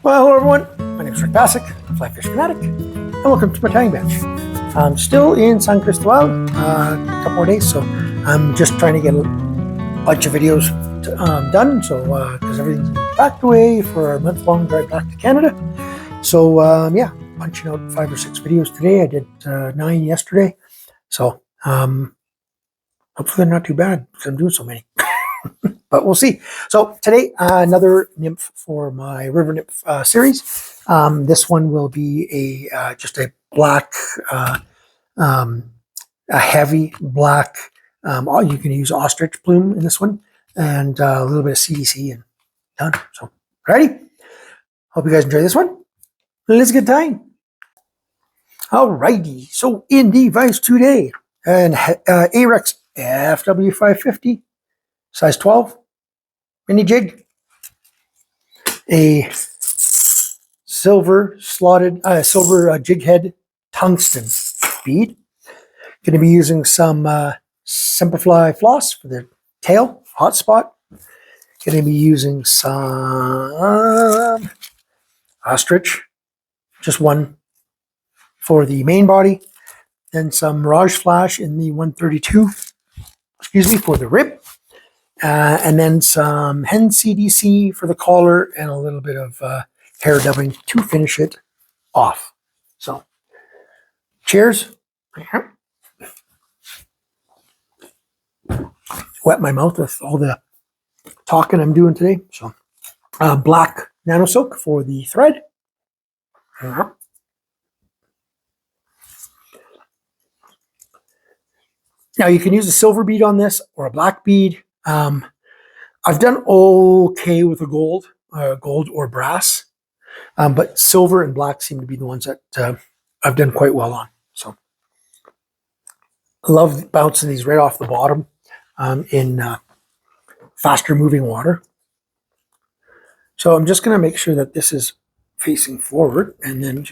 Well, hello everyone, my name is Passek, FlyFish Fanatic, and welcome to my tying bench. I'm still in San Cristobal, a couple more days, so I'm just trying to get a bunch of videos done, so because everything's packed away for our month-long drive back to Canada. So yeah, punching out 5 or 6 videos today. I did 9 yesterday, so hopefully they're not too bad because I'm doing so many. But we'll see. So today, another nymph for my river nymph series. This one will be a just a black, a heavy black. You can use ostrich plume in this one, and a little bit of CDC, and done. So ready? Hope you guys enjoy this one. Let's get tying. Alrighty. So in the vise today, an Ahrex FW 550, size 12. Mini jig, a silver slotted, jig head tungsten bead. Going to be using some Rib-Semperfli floss for the tail, hot spot. Going to be using some ostrich, just one for the main body. Then some Mirage Flash in the 132, for the rib. And then some Hends CDC for the collar and a little bit of hair dubbing to finish it off. So, cheers. Wet my mouth with all the talking I'm doing today. So, black Nanosilk for the thread. Now you can use a silver bead on this or a black bead. I've done okay with a gold or brass, but silver and black seem to be the ones that I've done quite well on. So I love bouncing these right off the bottom in faster moving water. So I'm just going to make sure that this is facing forward, and then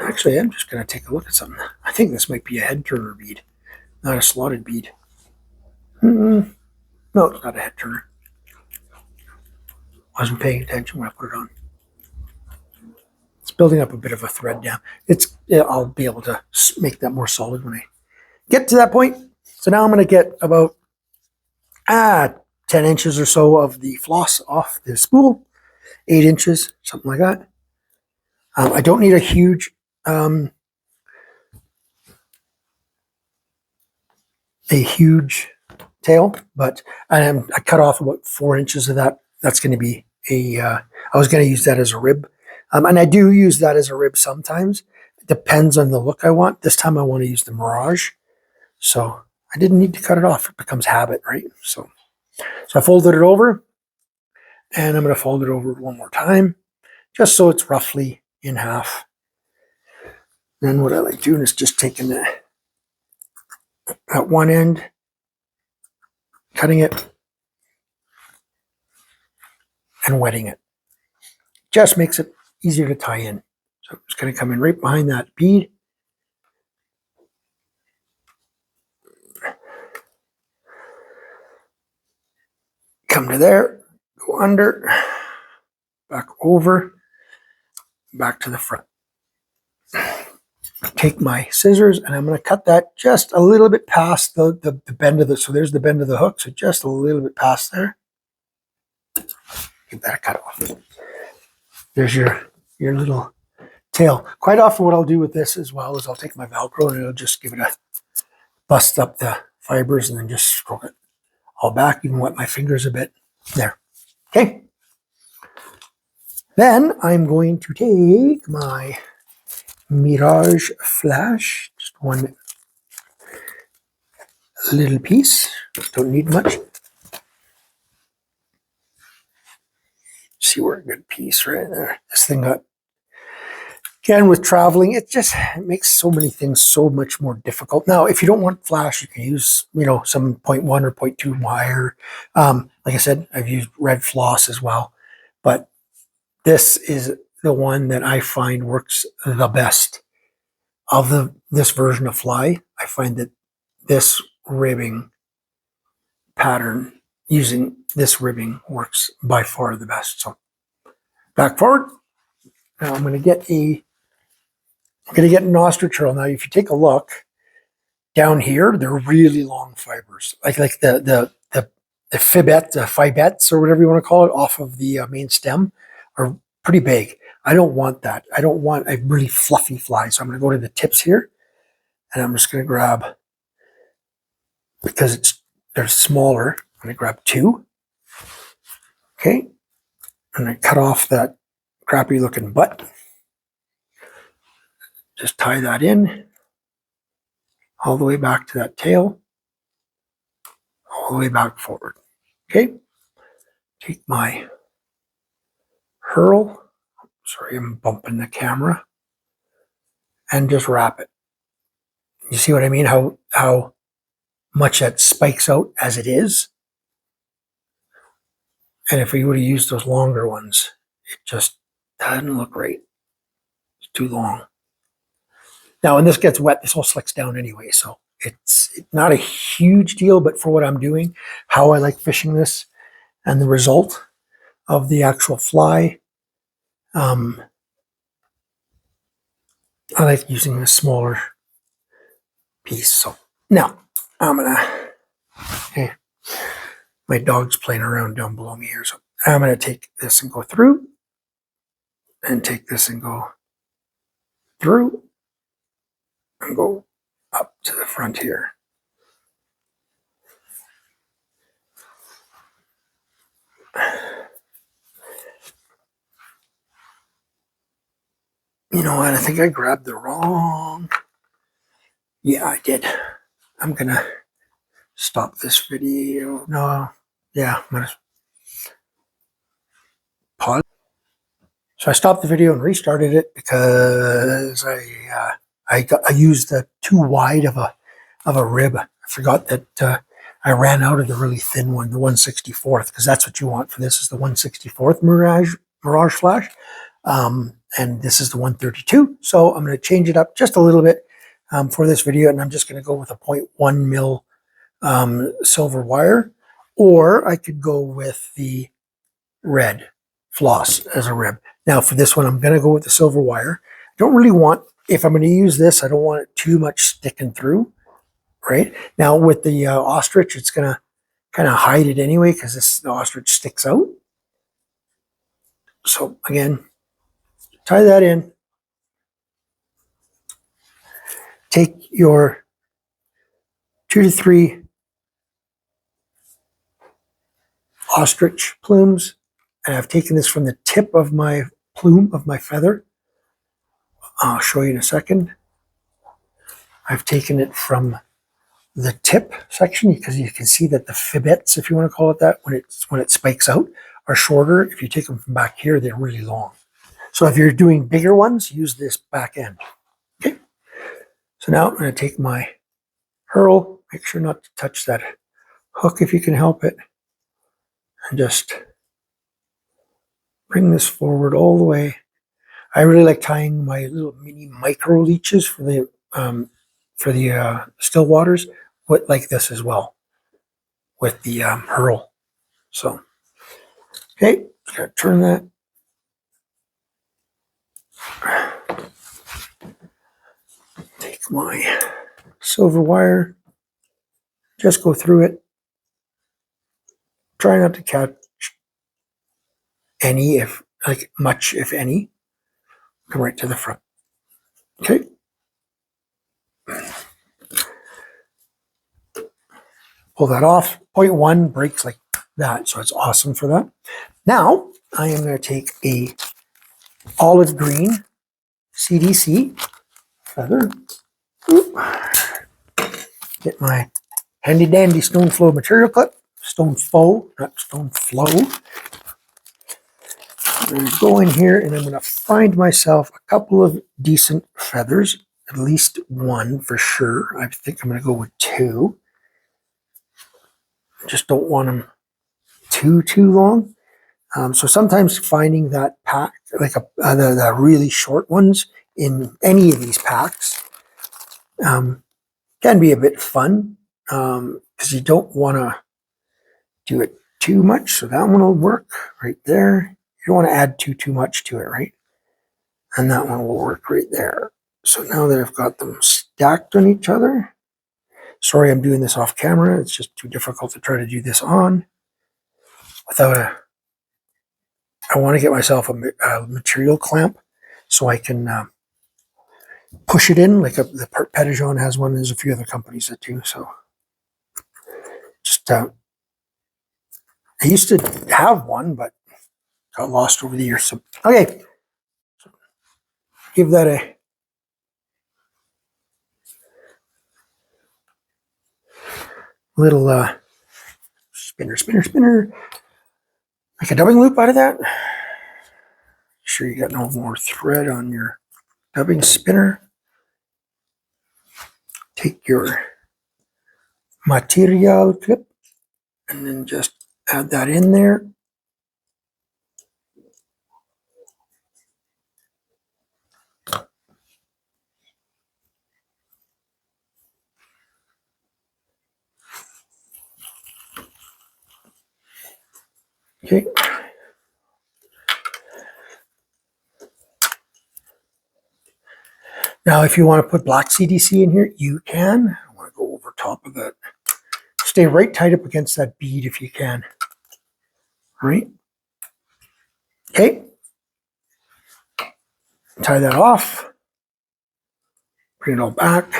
actually I'm just going to take a look at something. I think this might be a head turner bead, not a slotted bead. No, it's not a head turner. Wasn't paying attention when I put it on. It's building up a bit of a thread down. I'll be able to make that more solid when I get to that point. So now I'm going to get about 10 inches or so of the floss off the spool. 8 inches, something like that. I don't need a huge tail, but I cut off about 4 inches of that. That's going to be I was going to use that as a rib. And I do use that as a rib sometimes. It depends on the look I want. This time I want to use the Mirage. So I didn't need to cut it off. It becomes habit, right? So I folded it over. And I'm going to fold it over one more time, just so it's roughly in half. Then what I like doing is just taking that one end, cutting it, and wetting it. Just makes it easier to tie in. So I'm just going to come in right behind that bead. Come to there, go under, back over, back to the front. Take my scissors and I'm going to cut that just a little bit past the bend of the, so there's the bend of the hook, so just a little bit past there. Get that cut off. There's your little tail. Quite often what I'll do with this as well is I'll take my Velcro and it'll just give it a bust up the fibers and then just stroke it all back, even wet my fingers a bit. There. Okay. Then I'm going to take my Mirage Flash, just one little piece, don't need much. See, we're a good piece right there. This thing got, again, with traveling, it makes so many things so much more difficult. Now, if you don't want flash, you can use, some 0.1 or 0.2 wire. Like I said, I've used red floss as well, but this is the one that I find works the best of this version of fly. I find that this ribbing pattern, using this ribbing, works by far the best. So back forward, Now I'm going to get an ostrich herl. Now, if you take a look down here, they're really long fibers, like the fibettes or whatever you want to call it, off of the main stem are pretty big. I don't want that. I don't want a really fluffy fly. So I'm going to go to the tips here, and I'm just going to grab, because they're smaller, I'm going to grab 2. Okay, and I cut off that crappy looking butt. Just tie that in all the way back to that tail, all the way back forward. Okay, take my herl, sorry, I'm bumping the camera, and just wrap it. You see what I mean? How much that spikes out as it is. And if we would have used those longer ones, it just doesn't look right. It's too long. Now, when this gets wet, this all slicks down anyway, so it's not a huge deal, but for what I'm doing, how I like fishing this, and the result of the actual fly, I like using a smaller piece. So now I'm gonna, my dog's playing around down below me here, so I'm gonna take this and go through, and take this and go through, and go up to the front here. You know what? I think I grabbed the wrong. Yeah, I did. I'm gonna stop this video. No, yeah, I'm gonna pause. So I stopped the video and restarted it because I used too wide of a rib. I forgot that I ran out of the really thin one, the 1/64th, because that's what you want for this, is the 1/64th Mirage Flash. And this is the 132. So I'm going to change it up just a little bit for this video, and I'm just going to go with a 0.1 mil silver wire, or I could go with the red floss as a rib. Now for this one, I'm going to go with the silver wire. I don't really want, if I'm going to use this, I don't want it too much sticking through, right? Now with the ostrich, it's going to kind of hide it anyway, because the ostrich sticks out. So again, tie that in. Take your 2 to 3 ostrich plumes, and I've taken this from the tip of my plume of my feather. I'll show you in a second. I've taken it from the tip section, because you can see that the fibettes, if you want to call it that, when it spikes out, are shorter. If you take them from back here, they're really long. So if you're doing bigger ones, use this back end. Okay. So now I'm going to take my herl. Make sure not to touch that hook if you can help it, and just bring this forward all the way. I really like tying my little mini micro leeches for the still waters with like this as well, with the herl. So okay, just gotta turn that. Take my silver wire, just go through it. Try not to catch any, if any. Come right to the front. Okay. Pull that off. 0.1 breaks like that, so it's awesome for that. Now I am going to take a olive green CDC feather. Get my handy dandy stone flow material clip. Stone foe, not stone flow. I'm going to go in here, and I'm going to find myself a couple of decent feathers, at least one for sure. I think I'm going to go with 2. I just don't want them too long. So sometimes finding that pack, like the really short ones in any of these packs, can be a bit fun, because you don't want to do it too much. So that one will work right there. You don't want to add too much to it, right? And that one will work right there. So now that I've got them stacked on each other, sorry I'm doing this off camera, it's just too difficult to try to do this on without I want to get myself a material clamp so I can push it in, like the Petijon has one, there's a few other companies that do, so just, I used to have one, but got lost over the years, so, okay, so give that a little spinner, make a dubbing loop out of that. Make sure you got no more thread on your dubbing spinner. Take your material clip and then just add that in there. Okay. Now, if you want to put black CDC in here, you can. I want to go over top of that. Stay right tight up against that bead if you can. All right. Okay. Tie that off. Bring it all back.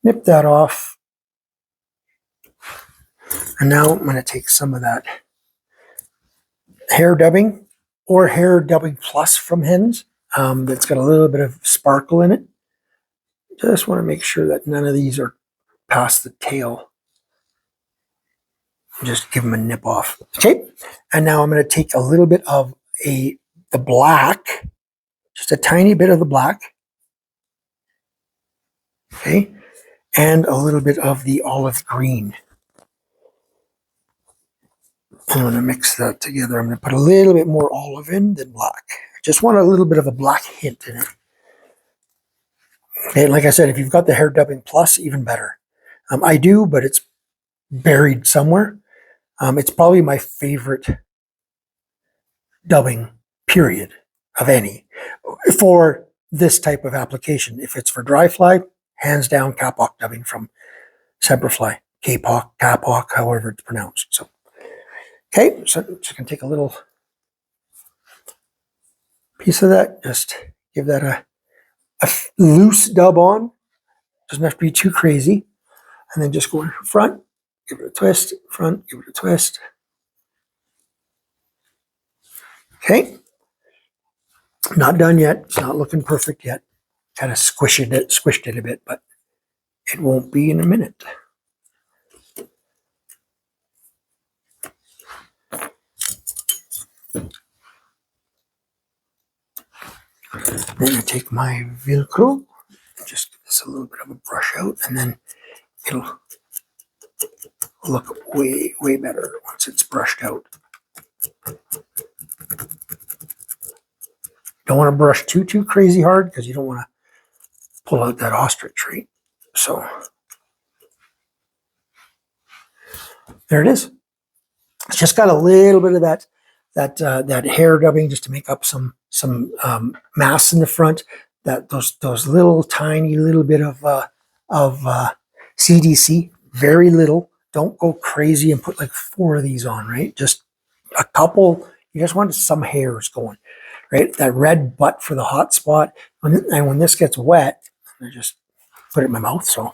Nip that off. And now I'm going to take some of that Hare dubbing or Hare dubbing plus from Hens. That's got a little bit of sparkle in it. Just want to make sure that none of these are past the tail. Just give them a nip off. Okay, and now I'm going to take a little bit of the black, just a tiny bit of the black. Okay, and a little bit of the olive green. I'm going to mix that together. I'm going to put a little bit more olive in than black. I just want a little bit of a black hint in it. Okay, like I said, if you've got the Hare dubbing plus, even better. I do, but it's buried somewhere. It's probably my favorite dubbing, period, of any, for this type of application. If it's for dry fly, hands down Kapok dubbing from Semperfli, Kapok, Kapok, however it's pronounced. So, okay, so I'm just going to take a little piece of that, just give that a loose dub on. Doesn't have to be too crazy. And then just go in front, give it a twist, front, give it a twist. Okay. Not done yet. It's not looking perfect yet. Kind of squished it a bit, but it won't be in a minute. Then I take my Velcro, just give this a little bit of a brush out, and then it'll look way, way better once it's brushed out. Don't want to brush too crazy hard because you don't want to pull out that ostrich, right? So there it is. It's just got a little bit of that Hare dubbing just to make up some mass in the front. That those little tiny little bit of CDC, very little. Don't go crazy and put like 4 of these on, right? Just a couple. You just want some hairs going, right? That red butt for the hot spot. And when this gets wet, I just put it in my mouth. So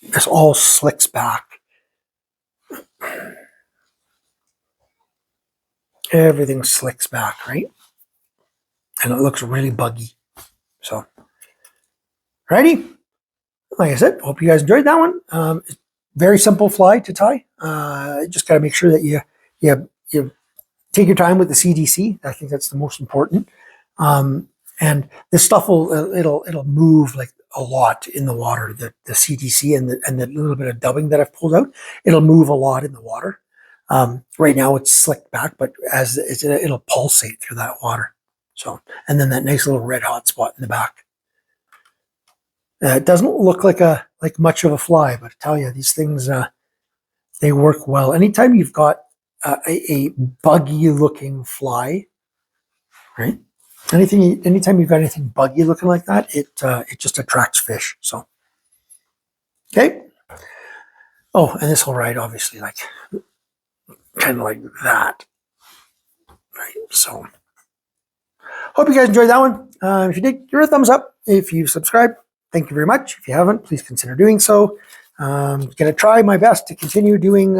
this all slicks back. Everything slicks back, right? And it looks really buggy. So, righty. Like I said, hope you guys enjoyed that one. Very simple fly to tie. Just got to make sure that you take your time with the CDC. I think that's the most important. And this stuff it'll move like a lot in the water. The CDC and the little bit of dubbing that I've pulled out, it'll move a lot in the water. Right now it's slicked back, but as it'll pulsate through that water. So, and then that nice little red hot spot in the back. It doesn't look like much of a fly, but I tell you, these things they work well. Anytime you've got a buggy looking fly, right? Anytime you've got anything buggy looking like that, it just attracts fish. So, okay. Oh, and this will ride obviously like kind of like that, right? So, hope you guys enjoyed that one. If you did, give it a thumbs up. If you subscribed, thank you very much. If you haven't, please consider doing so. I'm going to try my best to continue doing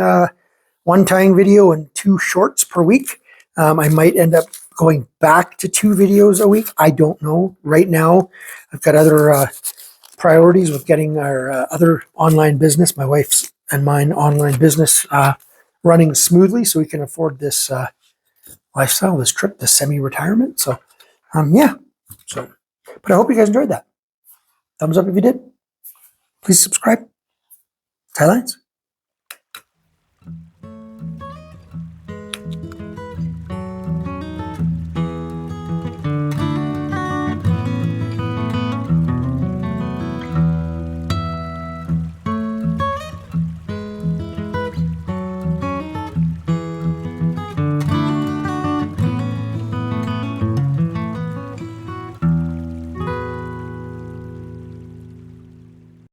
one tying video and 2 shorts per week. I might end up going back to 2 videos a week. I don't know. Right now, I've got other priorities with getting our other online business, my wife's and mine online business, running smoothly so we can afford this lifestyle, this trip, this semi-retirement. So, yeah. So, but I hope you guys enjoyed that. Thumbs up if you did. Please subscribe. Tie lines.